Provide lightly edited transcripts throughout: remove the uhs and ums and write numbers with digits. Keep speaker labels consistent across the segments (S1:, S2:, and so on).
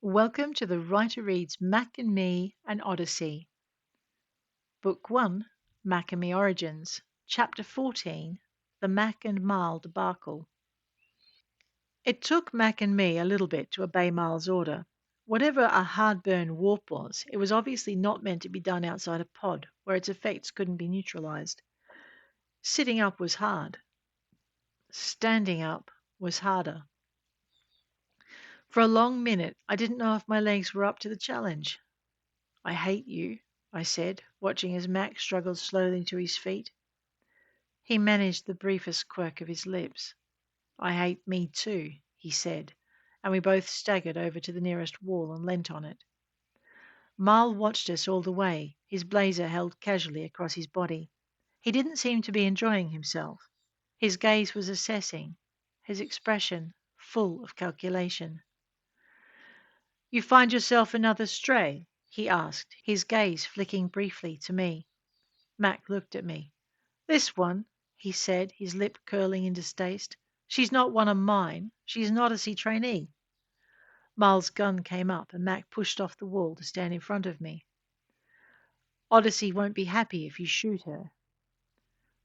S1: Welcome to the Writer Reads Mack and Me and Odyssey. Book 1, Mack and Me Origins. Chapter 14, The Mack and Marl Debacle. It took Mack and me a little bit to obey Marl's order. Whatever a hard-burn warp was, it was obviously not meant to be done outside a pod, where its effects couldn't be neutralized. Sitting up was hard. Standing up was harder. For a long minute, I didn't know if my legs were up to the challenge. "I hate you," I said, watching as Mac struggled slowly to his feet. He managed the briefest quirk of his lips. "I hate me too," he said, and we both staggered over to the nearest wall and leant on it. Marl watched us all the way, his blazer held casually across his body. He didn't seem to be enjoying himself. His gaze was assessing, his expression full of calculation. "You find yourself another stray?" he asked, his gaze flicking briefly to me. Mac looked at me. "This one," he said, his lip curling in distaste. "She's not one of mine. She's an Odyssey trainee." Marl's gun came up, and Mac pushed off the wall to stand in front of me. "Odyssey won't be happy if you shoot her."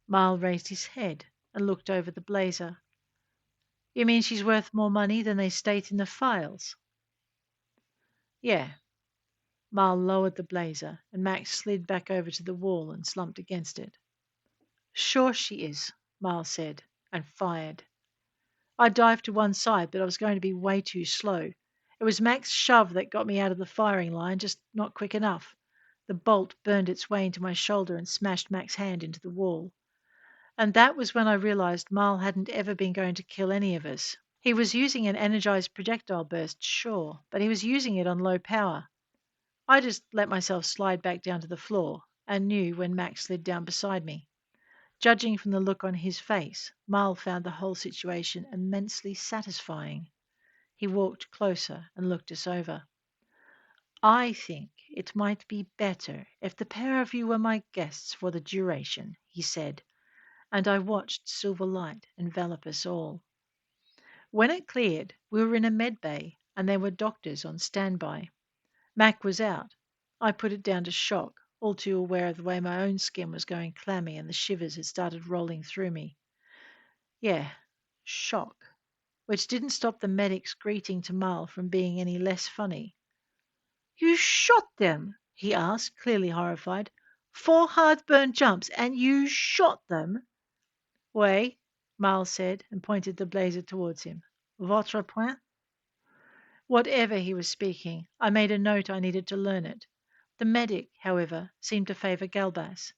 S1: Marl raised his head and looked over the blazer. "You mean she's worth more money than they state in the files?" "Yeah." Marl lowered the blazer, and Mac slid back over to the wall and slumped against it. "Sure she is," Marl said, and fired. I dived to one side, but I was going to be way too slow. It was Mac's shove that got me out of the firing line, just not quick enough. The bolt burned its way into my shoulder and smashed Mac's hand into the wall. And that was when I realized Marl hadn't ever been going to kill any of us. He was using an energized projectile burst, sure, but he was using it on low power. I just let myself slide back down to the floor and knew when Mac slid down beside me. Judging from the look on his face, Marl found the whole situation immensely satisfying. He walked closer and looked us over. "I think it might be better if the pair of you were my guests for the duration," he said, and I watched silver light envelop us all. When it cleared, we were in a med bay, and there were doctors on standby. Mac was out. I put it down to shock, all too aware of the way my own skin was going clammy and the shivers had started rolling through me. Yeah, shock, which didn't stop the medic's greeting to Marl from being any less funny. "You shot them?" he asked, clearly horrified. "4 hard-burn jumps, and you shot them?" "Oui," Marl said, and pointed the blazer towards him. "Votre point?" Whatever he was speaking, I made a note I needed to learn it. The medic, however, seemed to favour Galbas.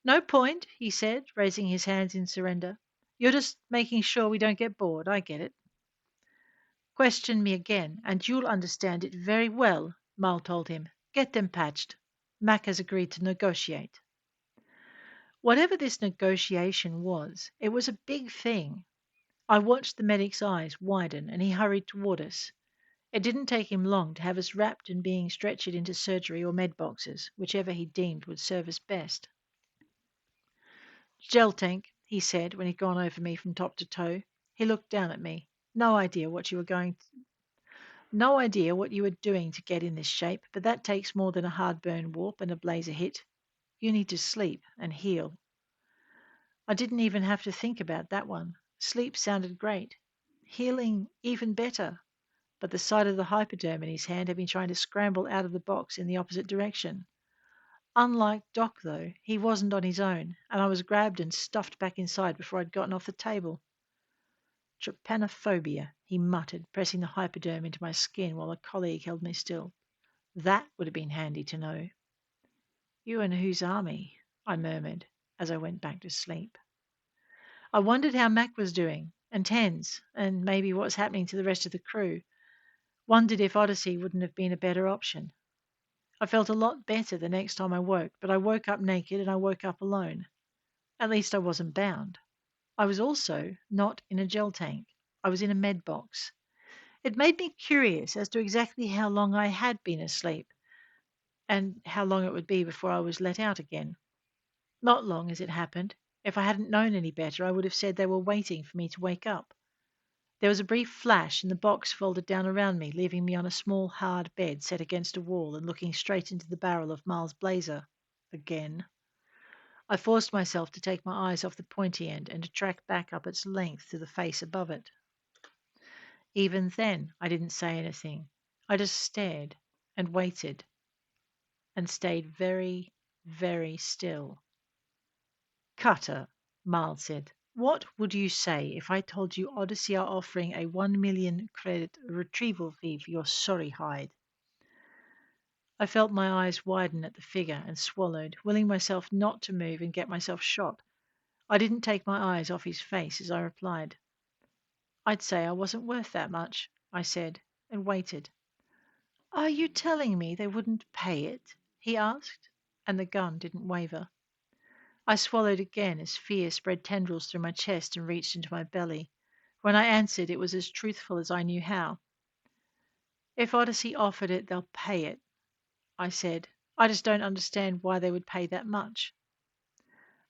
S1: "No point," he said, raising his hands in surrender. "You're just making sure we don't get bored. I get it." "Question me again, and you'll understand it very well," Marl told him. "Get them patched. Mac has agreed to negotiate." Whatever this negotiation was, it was a big thing. I watched the medic's eyes widen, and he hurried toward us. It didn't take him long to have us wrapped and being stretchered into surgery or med boxes, whichever he deemed would serve us best. "Gel tank," he said when he'd gone over me from top to toe. He looked down at me. No idea what you were doing to get in this shape, but that takes more than a hard burn warp and a blazer hit. You need to sleep and heal." I didn't even have to think about that one. Sleep sounded great. Healing even better. But the sight of the hypoderm in his hand had been trying to scramble out of the box in the opposite direction. Unlike Doc, though, he wasn't on his own, and I was grabbed and stuffed back inside before I'd gotten off the table. "Trypanophobia," he muttered, pressing the hypoderm into my skin while a colleague held me still. "That would have been handy to know." "You and whose army?" I murmured as I went back to sleep. I wondered how Mac was doing, and Tens, and maybe what was happening to the rest of the crew. Wondered if Odyssey wouldn't have been a better option. I felt a lot better the next time I woke, but I woke up naked and I woke up alone. At least I wasn't bound. I was also not in a gel tank. I was in a med box. It made me curious as to exactly how long I had been asleep and how long it would be before I was let out again. Not long, as it happened. If I hadn't known any better, I would have said they were waiting for me to wake up. There was a brief flash, and the box folded down around me, leaving me on a small, hard bed set against a wall and looking straight into the barrel of Miles' blazer. Again. I forced myself to take my eyes off the pointy end and to track back up its length to the face above it. Even then, I didn't say anything. I just stared and waited and stayed very, very still. Cutter, Miles said, what would you say if I told you Odyssey are offering a 1 million credit retrieval fee for your sorry hide? I felt my eyes widen at the figure and swallowed, willing myself not to move and get myself shot. I didn't take my eyes off his face as I replied. I'd say I wasn't worth that much, I said, and waited. Are you telling me they wouldn't pay it? He asked, and the gun didn't waver. I swallowed again as fear spread tendrils through my chest and reached into my belly. When I answered, it was as truthful as I knew how. If Odyssey offered it, they'll pay it, I said. I just don't understand why they would pay that much.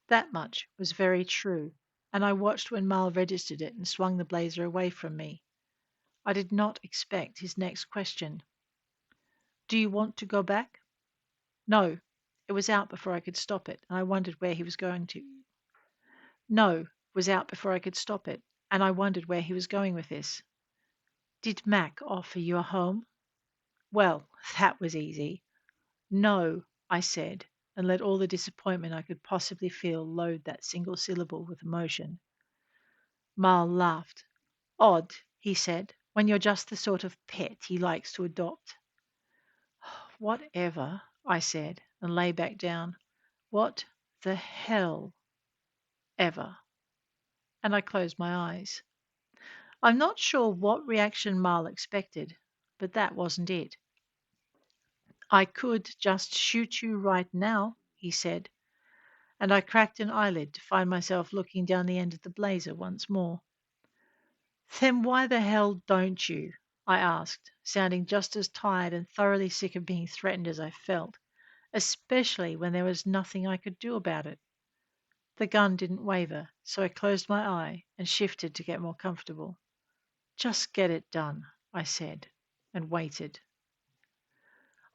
S1: That much was very true, and I watched when Mal registered it and swung the blazer away from me. I did not expect his next question. Do you want to go back? No. It was out before I could stop it, and I wondered where he was going to. No was out before I could stop it, and I wondered where he was going with this. Did Mack offer you a home? Well, that was easy. No, I said, and let all the disappointment I could possibly feel load that single syllable with emotion. Mal laughed. Odd, he said, when you're just the sort of pet he likes to adopt. Whatever, I said, and lay back down. What the hell ever? And I closed my eyes. I'm not sure what reaction Mal expected, but that wasn't it. I could just shoot you right now, he said, and I cracked an eyelid to find myself looking down the end of the blazer once more. Then why the hell don't you? I asked, sounding just as tired and thoroughly sick of being threatened as I felt, especially when there was nothing I could do about it. The gun didn't waver, so I closed my eye and shifted to get more comfortable. Just get it done, I said, and waited.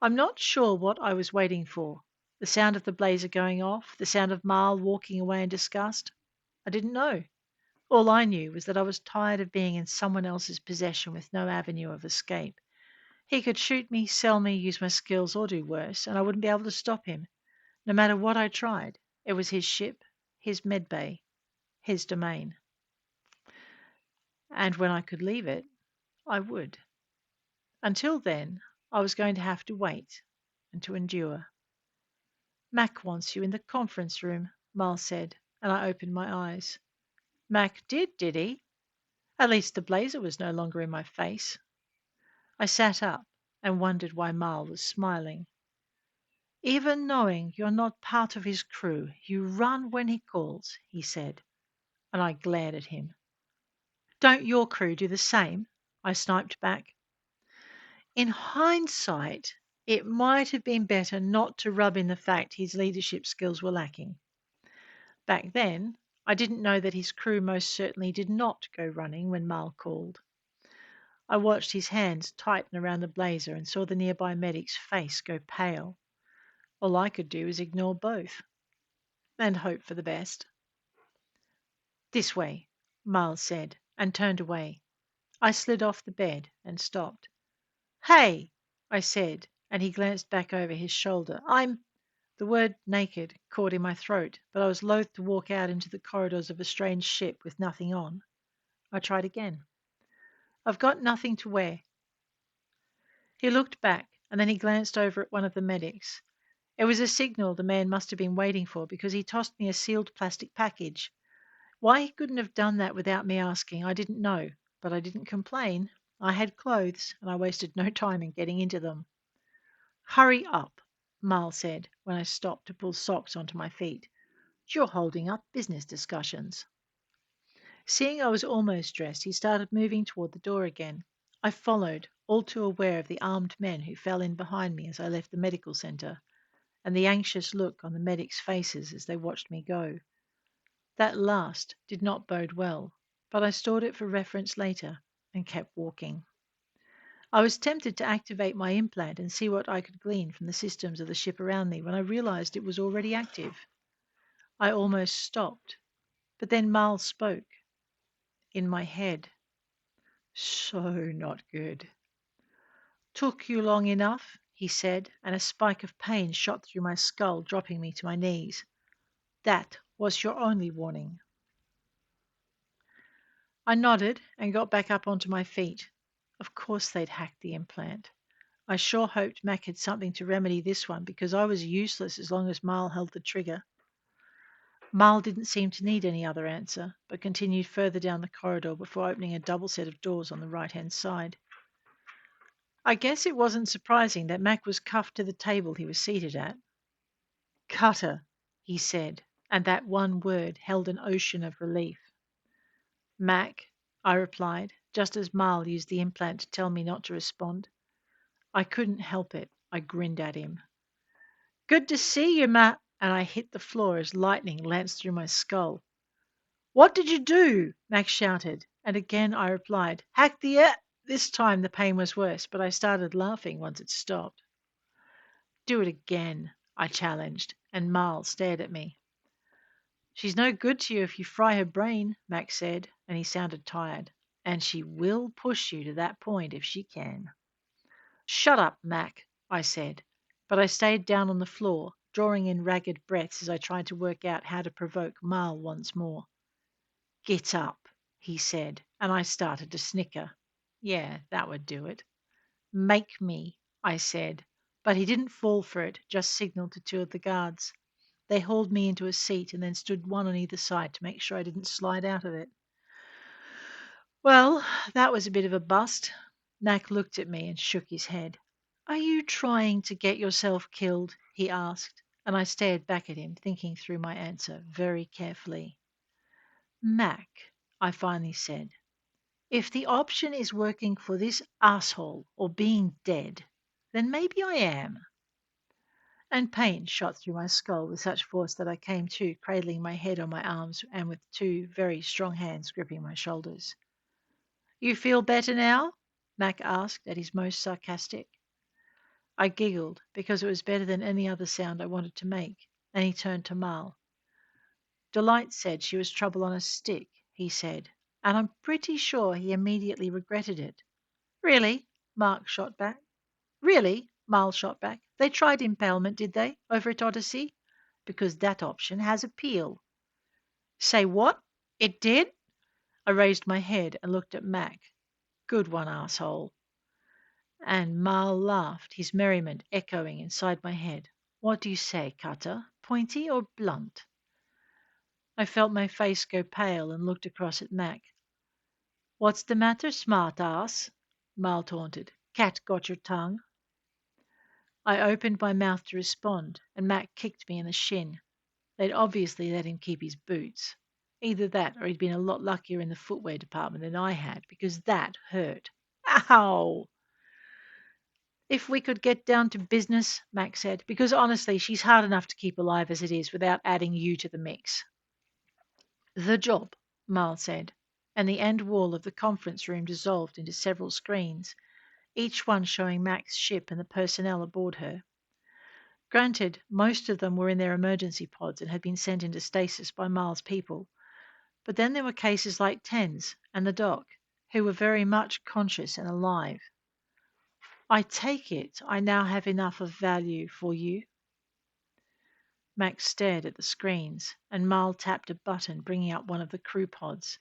S1: I'm not sure what I was waiting for. The sound of the blazer going off, the sound of Marl walking away in disgust. I didn't know. All I knew was that I was tired of being in someone else's possession with no avenue of escape. He could shoot me, sell me, use my skills, or do worse, and I wouldn't be able to stop him. No matter what I tried, it was his ship, his medbay, his domain. And when I could leave it, I would. Until then, I was going to have to wait and to endure. Mack wants you in the conference room, Mal said, and I opened my eyes. Mack did he? At least the blazer was no longer in my face. I sat up and wondered why Mal was smiling. Even knowing you're not part of his crew, you run when he calls, he said, and I glared at him. Don't your crew do the same? I sniped back. In hindsight, it might have been better not to rub in the fact his leadership skills were lacking. Back then, I didn't know that his crew most certainly did not go running when Mal called. I watched his hands tighten around the blazer and saw the nearby medic's face go pale. All I could do was ignore both and hope for the best. This way, Miles said, and turned away. I slid off the bed and stopped. Hey, I said, and he glanced back over his shoulder. The word naked caught in my throat, but I was loath to walk out into the corridors of a strange ship with nothing on. I tried again. I've got nothing to wear. He looked back, and then he glanced over at one of the medics. It was a signal the man must have been waiting for because he tossed me a sealed plastic package. Why he couldn't have done that without me asking, I didn't know, but I didn't complain. I had clothes, and I wasted no time in getting into them. Hurry up, Mal said when I stopped to pull socks onto my feet. You're holding up business discussions. Seeing I was almost dressed, he started moving toward the door again. I followed, all too aware of the armed men who fell in behind me as I left the medical center, and the anxious look on the medics' faces as they watched me go. That last did not bode well, but I stored it for reference later. and kept walking. I was tempted to activate my implant and see what I could glean from the systems of the ship around me when I realized it was already active. I almost stopped, but then Miles spoke in my head. So not good. Took you long enough, he said, and a spike of pain shot through my skull, dropping me to my knees. That was your only warning. I nodded and got back up onto my feet. Of course they'd hacked the implant. I sure hoped Mac had something to remedy this one because I was useless as long as Marl held the trigger. Marl didn't seem to need any other answer, but continued further down the corridor before opening a double set of doors on the right-hand side. I guess it wasn't surprising that Mac was cuffed to the table he was seated at. Cutter, he said, and that one word held an ocean of relief. Mac, I replied, just as Marl used the implant to tell me not to respond. I couldn't help it. I grinned at him. Good to see you, Matt. And I hit the floor as lightning lanced through my skull. What did you do? Max shouted, and again I replied, Hack the air. This time the pain was worse, but I started laughing once it stopped. Do it again, I challenged, and Marl stared at me. She's no good to you if you fry her brain, Max said, and he sounded tired. And she will push you to that point if she can. Shut up, Mac, I said, but I stayed down on the floor, drawing in ragged breaths as I tried to work out how to provoke Marl once more. Get up, he said, and I started to snicker. Yeah, that would do it. Make me, I said, but he didn't fall for it, just signaled to two of the guards. They hauled me into a seat and then stood one on either side to make sure I didn't slide out of it. Well, that was a bit of a bust. Mac looked at me and shook his head. Are you trying to get yourself killed? He asked, and I stared back at him, thinking through my answer very carefully. Mac, I finally said, if the option is working for this asshole or being dead, then maybe I am. And pain shot through my skull with such force that I came to, cradling my head on my arms and with two very strong hands gripping my shoulders. You feel better now? Mac asked at his most sarcastic. I giggled because it was better than any other sound I wanted to make, and he turned to Marl. Delight said she was trouble on a stick, he said, and I'm pretty sure he immediately regretted it. Really? Mark shot back. Really? Marl shot back. They tried impalement, did they, over at Odyssey? Because that option has appeal. Say what? It did? I raised my head and looked at Mac. Good one, asshole. And Marl laughed, his merriment echoing inside my head. What do you say, Cutter? Pointy or blunt? I felt my face go pale and looked across at Mac. What's the matter, smart ass? Marl taunted. Cat got your tongue? I opened my mouth to respond, and Mac kicked me in the shin. They'd obviously let him keep his boots. Either that or he'd been a lot luckier in the footwear department than I had, because that hurt. Ow! If we could get down to business, Mac said, because honestly, she's hard enough to keep alive as it is without adding you to the mix. The job, Marl said, and the end wall of the conference room dissolved into several screens, each one showing Mac's ship and the personnel aboard her. Granted, most of them were in their emergency pods and had been sent into stasis by Marl's people, but then there were cases like Tens and the doc, who were very much conscious and alive. I take it I now have enough of value for you? Max stared at the screens, and Marl tapped a button, bringing up one of the crew pods.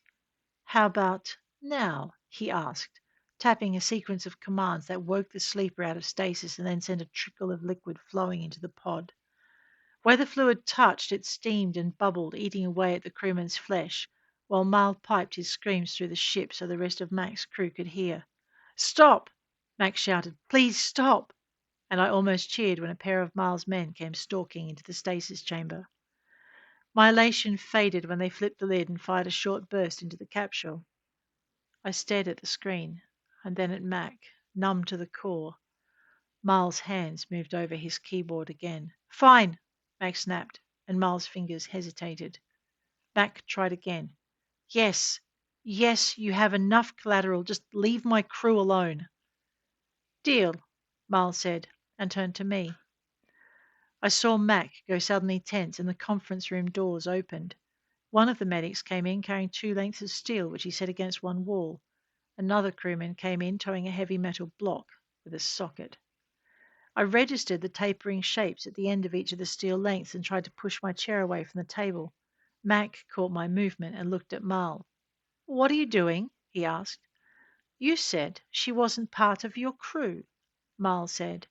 S1: How about now? He asked, tapping a sequence of commands that woke the sleeper out of stasis and then sent a trickle of liquid flowing into the pod. Where the fluid touched, it steamed and bubbled, eating away at the crewman's flesh, while Marl piped his screams through the ship so the rest of Mac's crew could hear. Stop! Mac shouted. Please stop! And I almost cheered when a pair of Marl's men came stalking into the stasis chamber. My elation faded when they flipped the lid and fired a short burst into the capsule. I stared at the screen, and then at Mac, numb to the core. Marl's hands moved over his keyboard again. Fine, Mac snapped, and Marl's fingers hesitated. Mac tried again. Yes. Yes, you have enough collateral. Just leave my crew alone. Deal, Miles said, and turned to me. I saw Mack go suddenly tense and the conference room doors opened. One of the medics came in carrying 2 lengths of steel, which he set against one wall. Another crewman came in towing a heavy metal block with a socket. I registered the tapering shapes at the end of each of the steel lengths and tried to push my chair away from the table. Mack caught my movement and looked at Marl. What are you doing? He asked. You said she wasn't part of your crew, Marl said,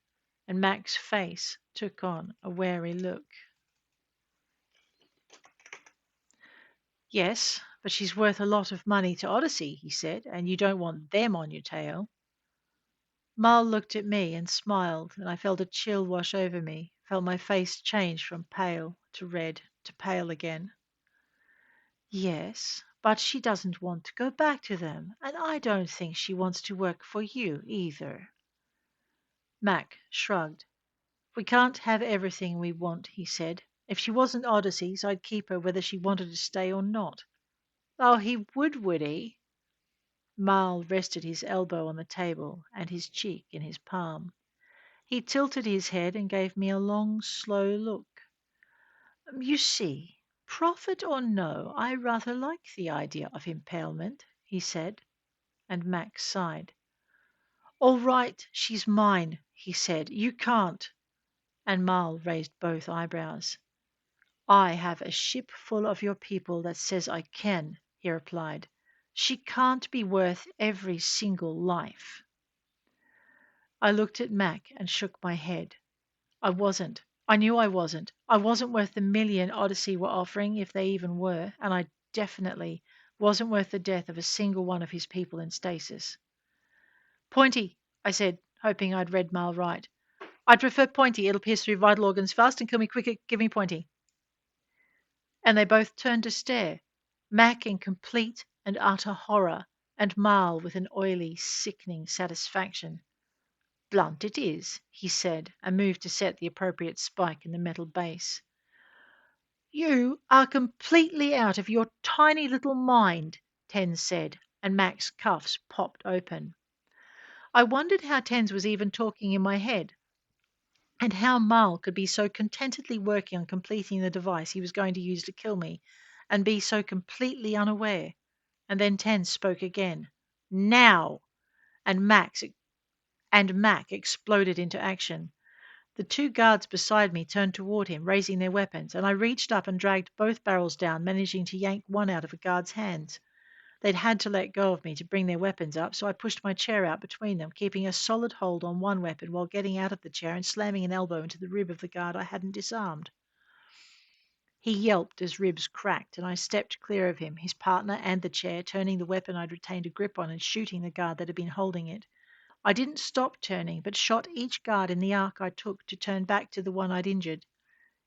S1: and Mack's face took on a wary look. Yes, but she's worth a lot of money to Odyssey, he said, and you don't want them on your tail. Marl looked at me and smiled, and I felt a chill wash over me, felt my face change from pale to red to pale again. Yes, but she doesn't want to go back to them, and I don't think she wants to work for you either. Mack shrugged. We can't have everything we want, he said. If she wasn't Odyssey's, I'd keep her whether she wanted to stay or not. Oh, he would he? Marl rested his elbow on the table and his cheek in his palm. He tilted his head and gave me a long, slow look. You see, prophet or no, I rather like the idea of impalement, he said, and Max sighed. All right, she's mine, he said. You can't. And Marl raised both eyebrows. I have a ship full of your people that says I can, he replied. She can't be worth every single life. I looked at Mac and shook my head. I wasn't. I knew I wasn't. I wasn't worth the million Odyssey were offering, if they even were, and I definitely wasn't worth the death of a single one of his people in stasis. Pointy, I said, hoping I'd read Marl right. I'd prefer Pointy. It'll pierce through vital organs fast and kill me quicker. Give me Pointy. And they both turned to stare, Mac in complete and utter horror, and Marl with an oily, sickening satisfaction. Blunt it is, he said, and moved to set the appropriate spike in the metal base. You are completely out of your tiny little mind, Tens said, and Mac's cuffs popped open. I wondered how Tens was even talking in my head, and how Marl could be so contentedly working on completing the device he was going to use to kill me, and be so completely unaware. And then Tens spoke again. Now! And Mac exploded into action. The 2 guards beside me turned toward him, raising their weapons, and I reached up and dragged both barrels down, managing to yank one out of a guard's hands. They'd had to let go of me to bring their weapons up, so I pushed my chair out between them, keeping a solid hold on one weapon while getting out of the chair and slamming an elbow into the rib of the guard I hadn't disarmed. He yelped as ribs cracked, and I stepped clear of him, his partner, and the chair, turning the weapon I'd retained a grip on and shooting the guard that had been holding it. I didn't stop turning, but shot each guard in the arc I took to turn back to the one I'd injured.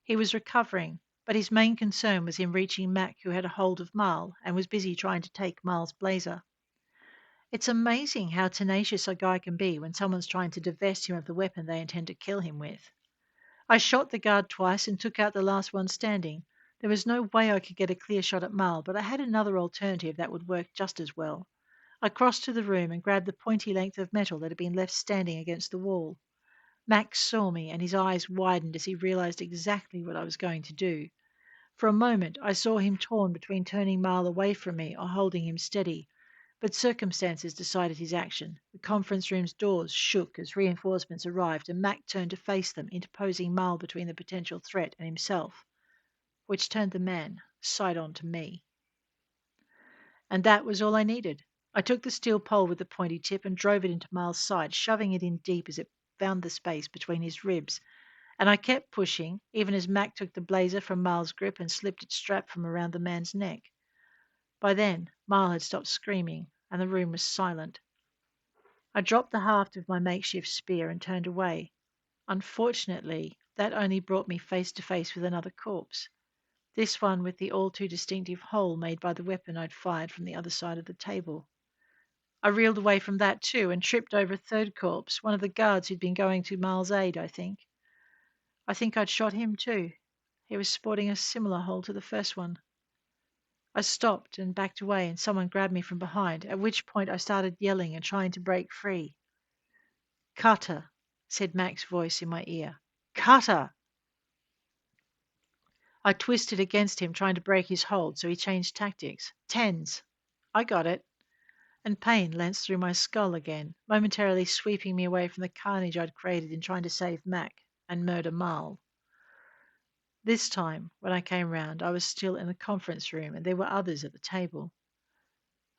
S1: He was recovering, but his main concern was in reaching Mac, who had a hold of Marl and was busy trying to take Marl's blazer. It's amazing how tenacious a guy can be when someone's trying to divest him of the weapon they intend to kill him with. I shot the guard twice and took out the last one standing. There was no way I could get a clear shot at Marl, but I had another alternative that would work just as well. I crossed to the room and grabbed the pointy length of metal that had been left standing against the wall. Max saw me, and his eyes widened as he realized exactly what I was going to do. For a moment, I saw him torn between turning Marl away from me or holding him steady, but circumstances decided his action. The conference room's doors shook as reinforcements arrived, and Mac turned to face them, interposing Marl between the potential threat and himself, which turned the man side on to me. And that was all I needed. I took the steel pole with the pointy tip and drove it into Marl's side, shoving it in deep as it found the space between his ribs. And I kept pushing, even as Mac took the blazer from Marl's grip and slipped its strap from around the man's neck. By then, Marl had stopped screaming, and the room was silent. I dropped the haft of my makeshift spear and turned away. Unfortunately, that only brought me face to face with another corpse. This one with the all too distinctive hole made by the weapon I'd fired from the other side of the table. I reeled away from that too and tripped over a third corpse, one of the guards who'd been going to Marl's aid, I think. I think I'd shot him too. He was sporting a similar hole to the first one. I stopped and backed away, and someone grabbed me from behind, at which point I started yelling and trying to break free. "Cutter," said Mack's voice in my ear. "Cutter!" I twisted against him, trying to break his hold, so he changed tactics. "Tens." I got it, and pain lanced through my skull again, momentarily sweeping me away from the carnage I'd created in trying to save Mack and murder Marl. This time, when I came round, I was still in the conference room, and there were others at the table.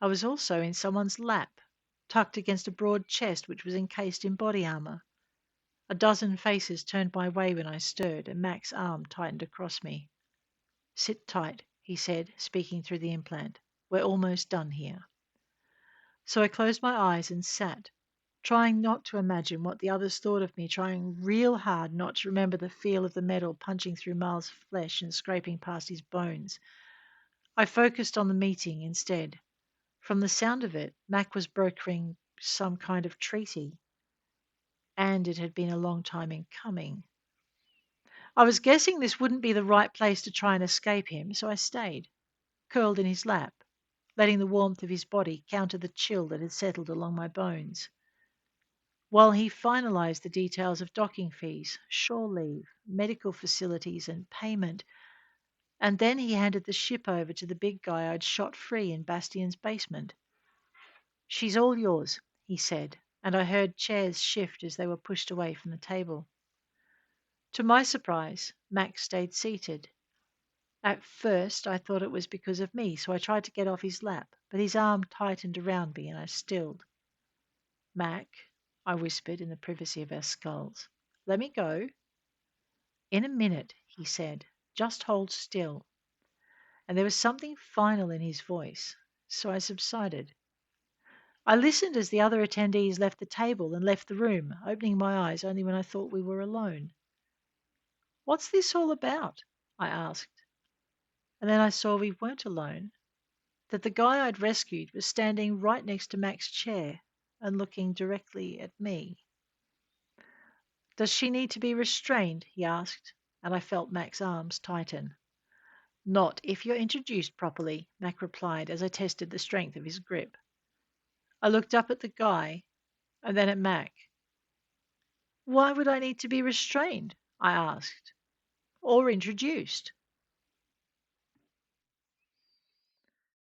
S1: I was also in someone's lap, tucked against a broad chest which was encased in body armour. A dozen faces turned my way when I stirred, and Mack's arm tightened across me. "Sit tight," he said, speaking through the implant. "We're almost done here." So I closed my eyes and sat, trying not to imagine what the others thought of me, trying real hard not to remember the feel of the metal punching through Marl's flesh and scraping past his bones. I focused on the meeting instead. From the sound of it, Mack was brokering some kind of treaty, and it had been a long time in coming. I was guessing this wouldn't be the right place to try and escape him, so I stayed, curled in his lap, letting the warmth of his body counter the chill that had settled along my bones, while he finalized the details of docking fees, shore leave, medical facilities, and payment. And then he handed the ship over to the big guy I'd shot free in Bastion's basement. "She's all yours," he said, and I heard chairs shift as they were pushed away from the table. To my surprise, Max stayed seated. At first, I thought it was because of me, so I tried to get off his lap, but his arm tightened around me and I stilled. "Mac," I whispered in the privacy of our skulls, "let me go." "In a minute," he said. "Just hold still." And there was something final in his voice, so I subsided. I listened as the other attendees left the table and left the room, opening my eyes only when I thought we were alone. "What's this all about?" I asked, and then I saw we weren't alone, that the guy I'd rescued was standing right next to Mac's chair and looking directly at me. "Does she need to be restrained?" he asked, and I felt Mac's arms tighten. "Not if you're introduced properly," Mac replied as I tested the strength of his grip. I looked up at the guy and then at Mac. "Why would I need to be restrained?" I asked. "Or introduced?"